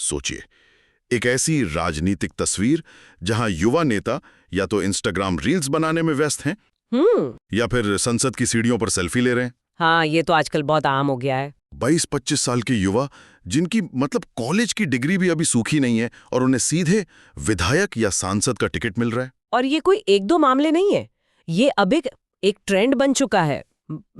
सोचिए, एक ऐसी राजनीतिक तस्वीर जहां युवा नेता या तो इंस्टाग्राम रील्स बनाने में व्यस्त हैं या फिर संसद की सीढ़ियों पर सेल्फी ले रहे हैं। हाँ, ये तो आजकल बहुत आम हो गया है। 22-25 साल के युवा जिनकी मतलब कॉलेज की डिग्री भी अभी सूखी नहीं है और उन्हें सीधे विधायक या सांसद का टिकट मिल रहा है। और ये कोई एक दो मामले नहीं है, ये अब एक ट्रेंड बन चुका है।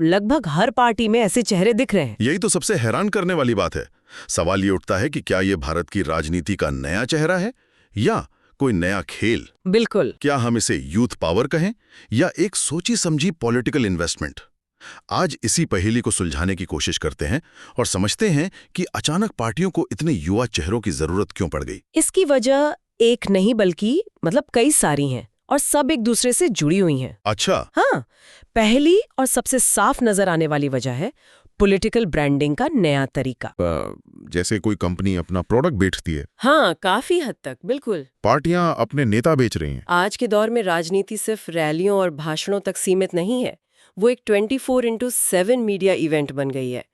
लगभग हर पार्टी में ऐसे चेहरे दिख रहे हैं। यही तो सबसे हैरान करने वाली बात है। सवाल ये उठता है कि क्या ये भारत की राजनीति का नया चेहरा है या कोई नया खेल? बिल्कुल। क्या हम इसे यूथ पावर कहें या एक सोची समझी पॉलिटिकल इन्वेस्टमेंट? आज इसी पहेली को सुलझाने की कोशिश करते हैं और समझते हैं कि अचानक पार्टियों को इतने युवा चेहरों की जरूरत क्यों पड़ गई। इसकी वजह एक नहीं बल्कि कई सारी हैं और सब एक दूसरे से जुड़ी हुई हैं। अच्छा। हाँ, पहली और सबसे साफ नजर आने वाली वजह है पॉलिटिकल ब्रांडिंग का नया तरीका। जैसे कोई कंपनी अपना प्रोडक्ट बेचती है। हाँ, काफी हद तक बिल्कुल। पार्टियां अपने नेता बेच रही हैं। आज के दौर में राजनीति सिर्फ रैलियों और भाषणों तक सीमित नहीं है, वो एक 24/7 मीडिया इवेंट बन गई है।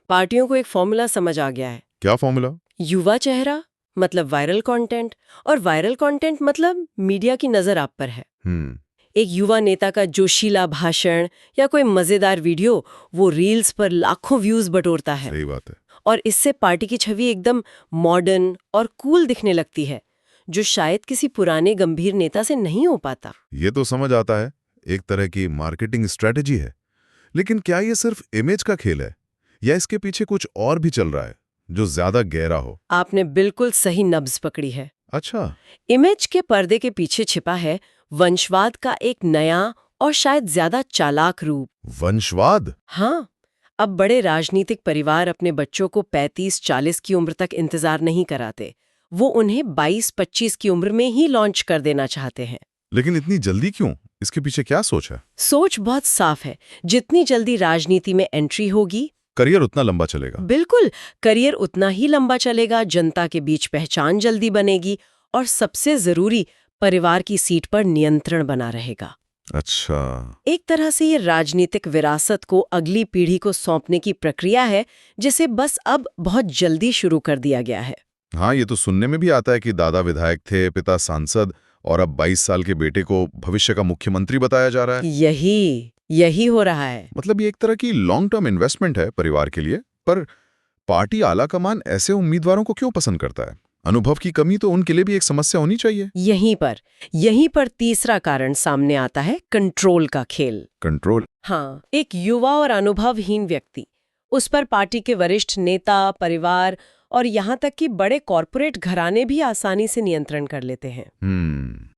पार्टियों को एक फॉर्मूला समझ आ गया है। क्या फॉर्मूला? युवा चेहरा मतलब वायरल कंटेंट, और वायरल कंटेंट मतलब मीडिया की नजर आप पर है। एक युवा नेता का जोशीला भाषण या कोई मजेदार वीडियो वो रील्स पर लाखों व्यूज बटोरता है। सही बात है। और इससे पार्टी की छवि एकदम मॉडर्न और कूल दिखने लगती है, जो शायद किसी पुराने गंभीर नेता से नहीं हो पाता। ये तो समझ आता है, एक तरह की मार्केटिंग स्ट्रेटेजी है। लेकिन क्या ये सिर्फ इमेज का खेल है या इसके पीछे कुछ और भी चल रहा है जो ज्यादा गहरा हो? आपने बिल्कुल सही नब्ज पकड़ी है। अच्छा। इमेज के पर्दे के पीछे छिपा है वंशवाद का एक नया और शायद ज्यादा चालाक रूप। वंशवाद? हाँ, अब बड़े राजनीतिक परिवार अपने बच्चों को 35-40 की उम्र तक इंतजार नहीं कराते, वो उन्हें 22-25 की उम्र में ही लॉन्च कर देना चाहते हैं। लेकिन इतनी जल्दी क्यों? इसके पीछे क्या सोच है? सोच बहुत साफ है, जितनी जल्दी राजनीति में एंट्री होगी, करियर उतना लंबा चलेगा। बिल्कुल, करियर उतना ही लंबा चलेगा, जनता के बीच पहचान जल्दी बनेगी और सबसे जरूरी, परिवार की सीट पर नियंत्रण बना रहेगा। अच्छा। एक तरह से ये राजनीतिक विरासत को अगली पीढ़ी को सौंपने की प्रक्रिया है, जिसे बस अब बहुत जल्दी शुरू कर दिया गया है। हाँ, ये तो सुनने में भी आता है कि दादा विधायक थे, पिता सांसद, और अब 22 साल के बेटे को भविष्य का मुख्यमंत्री बताया जा रहा है। यही हो रहा है। मतलब ये एक तरह की लॉन्ग टर्म इन्वेस्टमेंट है परिवार के लिए। पर पार्टी आला कमान ऐसे उम्मीदवारों को क्यों पसंद करता है? अनुभव की कमी तो उनके लिए भी एक समस्या होनी चाहिए। यहीं पर तीसरा कारण सामने आता है, कंट्रोल का खेल। कंट्रोल? हाँ, एक युवा और अनुभवहीन व्यक्ति, उस पर पार्टी के वरिष्ठ नेता, परिवार और यहाँ तक कि बड़े कॉरपोरेट घराने भी आसानी से नियंत्रण कर लेते हैं।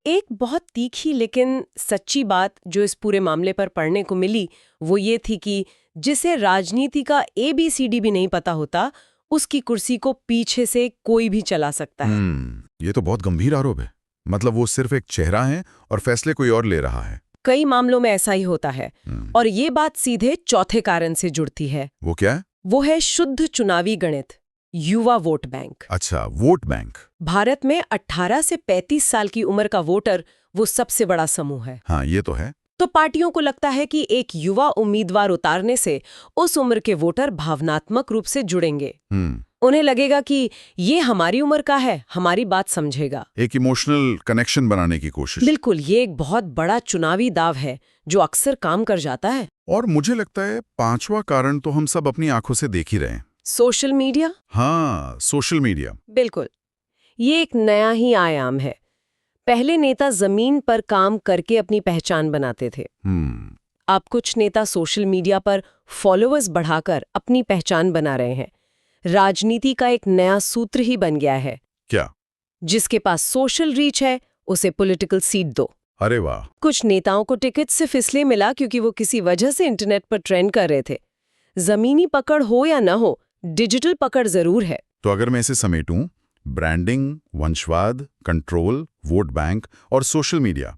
एक बहुत तीखी लेकिन सच्ची बात जो इस पूरे मामले पर पढ़ने को मिली, वो ये थी कि जिसे राजनीति का ABCD भी नहीं पता होता, उसकी कुर्सी को पीछे से कोई भी चला सकता है। ये तो बहुत गंभीर आरोप है। मतलब वो सिर्फ एक चेहरा है और फैसले कोई और ले रहा है। कई मामलों में ऐसा ही होता है। और ये बात सीधे चौथे कारण से जुड़ती है। वो क्या है? वो है शुद्ध चुनावी गणित, युवा वोट बैंक। अच्छा, वोट बैंक। भारत में 18 से 35 साल की उम्र का वोटर वो सबसे बड़ा समूह है। हाँ, ये तो है। तो पार्टियों को लगता है कि एक युवा उम्मीदवार उतारने से उस उम्र के वोटर भावनात्मक रूप से जुड़ेंगे। उन्हें लगेगा कि ये हमारी उम्र का है, हमारी बात समझेगा। एक इमोशनल कनेक्शन बनाने की कोशिश। बिल्कुल, ये एक बहुत बड़ा चुनावी दाव है जो अक्सर काम कर जाता है। और मुझे लगता है पांचवा कारण तो हम सब अपनी आंखों से देख ही रहे हैं। Social media. हाँ, सोशल मीडिया। बिल्कुल, ये एक नया ही आयाम है। पहले नेता जमीन पर काम करके अपनी पहचान बनाते थे। अब कुछ नेता सोशल मीडिया पर फॉलोअर्स बढ़ाकर अपनी पहचान बना रहे हैं। राजनीति का एक नया सूत्र ही बन गया है। क्या? जिसके पास सोशल रीच है, उसे पॉलिटिकल सीट दो। अरे वाह। कुछ नेताओं को टिकट सिर्फ इसलिए मिला क्योंकि वो किसी वजह से इंटरनेट पर ट्रेंड कर रहे थे। जमीनी पकड़ हो या न हो, डिजिटल पकड़ जरूर है। तो अगर मैं इसे समेटूं, ब्रांडिंग, वंशवाद, कंट्रोल, वोट बैंक और सोशल मीडिया,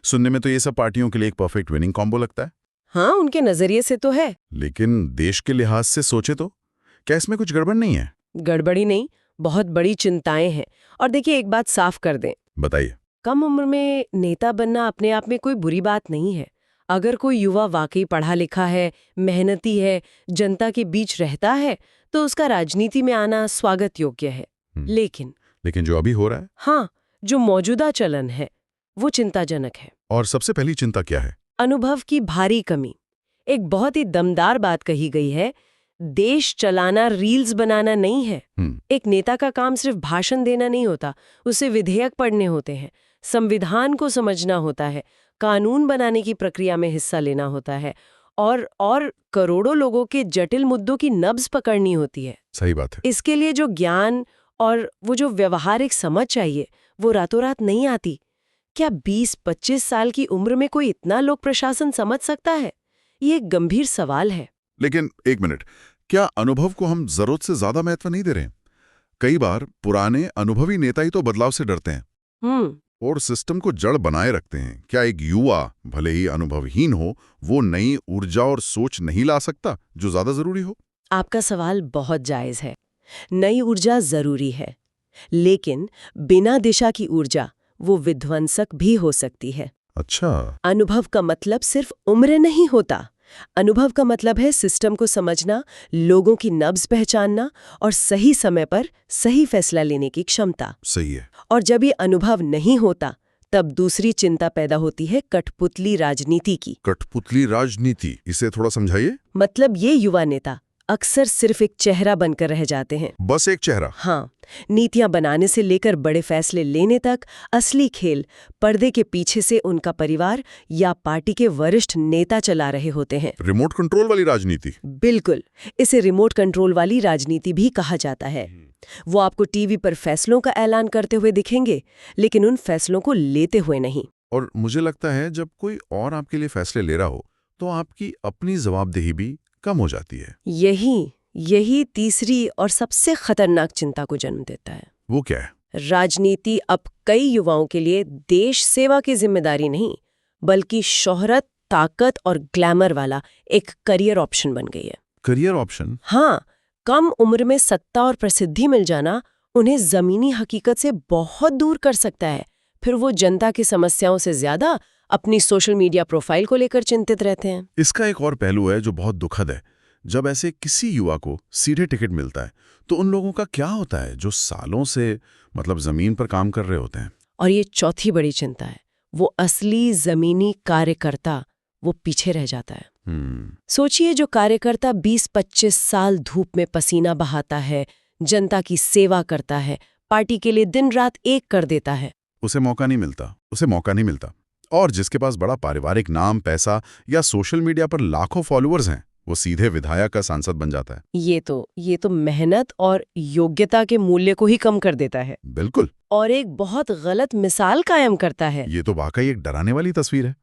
सुनने में तो ये सब पार्टियों के लिए एक परफेक्ट विनिंग कॉम्बो लगता है। हाँ, उनके नजरिए से तो है। लेकिन देश के लिहाज से सोचे तो क्या इसमें कुछ गड़बड़ नहीं है? गड़बड़ी नहीं, बहुत बड़ी चिंताएं हैं। और देखिए, एक बात साफ कर दें। बताइए। कम उम्र में नेता बनना अपने आप में कोई बुरी बात नहीं है। अगर कोई युवा वाकई पढ़ा लिखा है, मेहनती है, जनता के बीच रहता है, तो उसका राजनीति में आना स्वागत योग्य है। लेकिन जो अभी हो रहा है, हाँ, जो मौजूदा चलन है वो चिंताजनक है। और सबसे पहली चिंता क्या है? अनुभव की भारी कमी। एक बहुत ही दमदार बात कही गई है, देश चलाना रील्स बनाना नहीं है। एक नेता का काम सिर्फ भाषण देना नहीं होता, उसे विधेयक पढ़ने होते हैं, संविधान को समझना होता है, कानून बनाने की प्रक्रिया में हिस्सा लेना होता है और करोड़ों लोगों के जटिल मुद्दों की नब्ज पकड़नी होती है। सही बात है। इसके लिए जो ज्ञान और वो जो व्यवहारिक समझ चाहिए वो रातों रात नहीं आती। क्या 20-25 साल की उम्र में कोई इतना लोक प्रशासन समझ सकता है? ये एक गंभीर सवाल है। लेकिन एक मिनट, क्या अनुभव को हम जरूरत से ज्यादा महत्व नहीं दे रहे? कई बार पुराने अनुभवी नेता ही तो बदलाव से डरते हैं और सिस्टम को जड़ बनाए रखते हैं। क्या एक युवा, भले ही अनुभवहीन हो, वो नई ऊर्जा और सोच नहीं ला सकता जो ज्यादा जरूरी हो? आपका सवाल बहुत जायज है। नई ऊर्जा जरूरी है, लेकिन बिना दिशा की ऊर्जा वो विध्वंसक भी हो सकती है। अच्छा। अनुभव का मतलब सिर्फ उम्र नहीं होता। अनुभव का मतलब है सिस्टम को समझना, लोगों की नब्ज पहचानना और सही समय पर सही फैसला लेने की क्षमता। सही है। और जब ये अनुभव नहीं होता, तब दूसरी चिंता पैदा होती है कठपुतली राजनीति की। कठपुतली राजनीति, इसे थोड़ा समझाइए। मतलब ये युवा नेता अक्सर सिर्फ एक चेहरा बनकर रह जाते हैं। बस एक चेहरा? हाँ, नीतियां बनाने से लेकर बड़े फैसले लेने तक असली खेल पर्दे के पीछे से उनका परिवार या पार्टी के वरिष्ठ नेता चला रहे होते हैं। रिमोट कंट्रोल वाली राजनीति? बिल्कुल, इसे रिमोट कंट्रोल वाली राजनीति भी कहा जाता है। वो आपको टीवी पर फैसलों का ऐलान करते हुए दिखेंगे, लेकिन उन फैसलों को लेते हुए नहीं। और मुझे लगता है जब कोई और आपके लिए फैसले ले रहा हो तो आपकी अपनी जवाबदेही भी कम हो जाती है। यही तीसरी और सबसे खतरनाक चिंता को जन्म देता है। वो क्या है? राजनीति अब कई युवाओं के लिए देश सेवा की जिम्मेदारी नहीं, बल्कि शोहरत, ताकत और ग्लैमर वाला एक करियर ऑप्शन बन गई है। Career option? हाँ, कम उम्र में सत्ता और प्रसिद्धि मिल जाना उन्हें जमीनी हकीकत से बहुत दूर कर सकता है। फिर वो जनता की समस्याओं से ज्यादा अपनी सोशल मीडिया प्रोफाइल को लेकर चिंतित रहते हैं। इसका एक और पहलू है जो बहुत दुखद है। जब ऐसे किसी युवा को सीधे टिकट मिलता है तो उन लोगों का क्या होता है जो सालों से जमीन पर काम कर रहे होते हैं? और ये चौथी बड़ी चिंता है, वो असली जमीनी कार्यकर्ता वो पीछे रह जाता है। सोचिए, जो कार्यकर्ता 20-25 साल धूप में पसीना बहाता है, जनता की सेवा करता है, पार्टी के लिए दिन रात एक कर देता है, उसे मौका नहीं मिलता। और जिसके पास बड़ा पारिवारिक नाम, पैसा या सोशल मीडिया पर लाखों फॉलोअर्स हैं, वो सीधे विधायक का सांसद बन जाता है। ये तो मेहनत और योग्यता के मूल्य को ही कम कर देता है। बिल्कुल। और एक बहुत गलत मिसाल कायम करता है। ये तो वाकई एक डराने वाली तस्वीर है।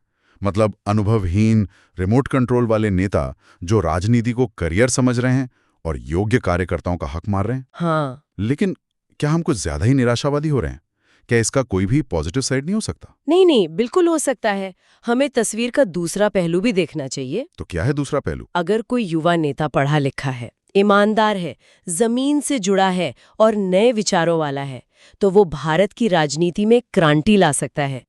अनुभवहीन, रिमोट कंट्रोल वाले नेता जो राजनीति को करियर समझ रहे हैं और योग्य कार्यकर्ताओं का हक मार रहे हैं। हाँ। लेकिन क्या हम कुछ ज्यादा ही निराशावादी हो रहे हैं? क्या इसका कोई भी पॉजिटिव साइड नहीं हो सकता? नहीं, बिल्कुल हो सकता है। हमें तस्वीर का दूसरा पहलू भी देखना चाहिए। तो क्या है दूसरा पहलू? अगर कोई युवा नेता पढ़ा लिखा है, ईमानदार है, जमीन से जुड़ा है और नए विचारों वाला है, तो वो भारत की राजनीति में क्रांति ला सकता है।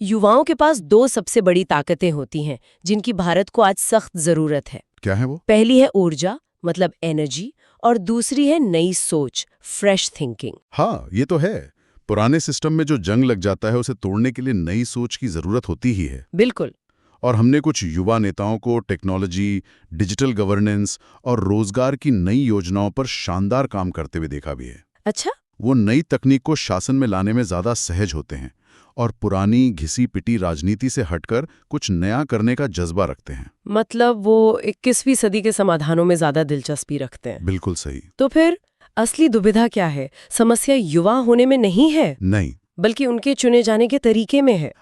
युवाओं के पास दो सबसे बड़ी ताकतें होती हैं जिनकी भारत को आज सख्त जरूरत है। क्या है वो? पहली है ऊर्जा, मतलब एनर्जी, और दूसरी है नई सोच, फ्रेश थिंकिंग। हाँ, ये तो है। पुराने सिस्टम में जो जंग लग जाता है उसे तोड़ने के लिए नई सोच की जरूरत होती ही है। बिल्कुल। और हमने कुछ युवा नेताओं को टेक्नोलॉजी, डिजिटल गवर्नेंस और रोजगार की नई योजनाओं पर शानदार काम करते हुए देखा भी है। अच्छा? वो नई तकनीक को शासन में लाने में ज्यादा सहज होते हैं और पुरानी घिसी पिटी राजनीति से हटकर कुछ नया करने का जज्बा रखते हैं। मतलब वो 21वीं सदी के समाधानों में ज्यादा दिलचस्पी रखते हैं। बिल्कुल सही। तो फिर असली दुविधा क्या है? समस्या युवा होने में नहीं है, नहीं, बल्कि उनके चुने जाने के तरीके में है।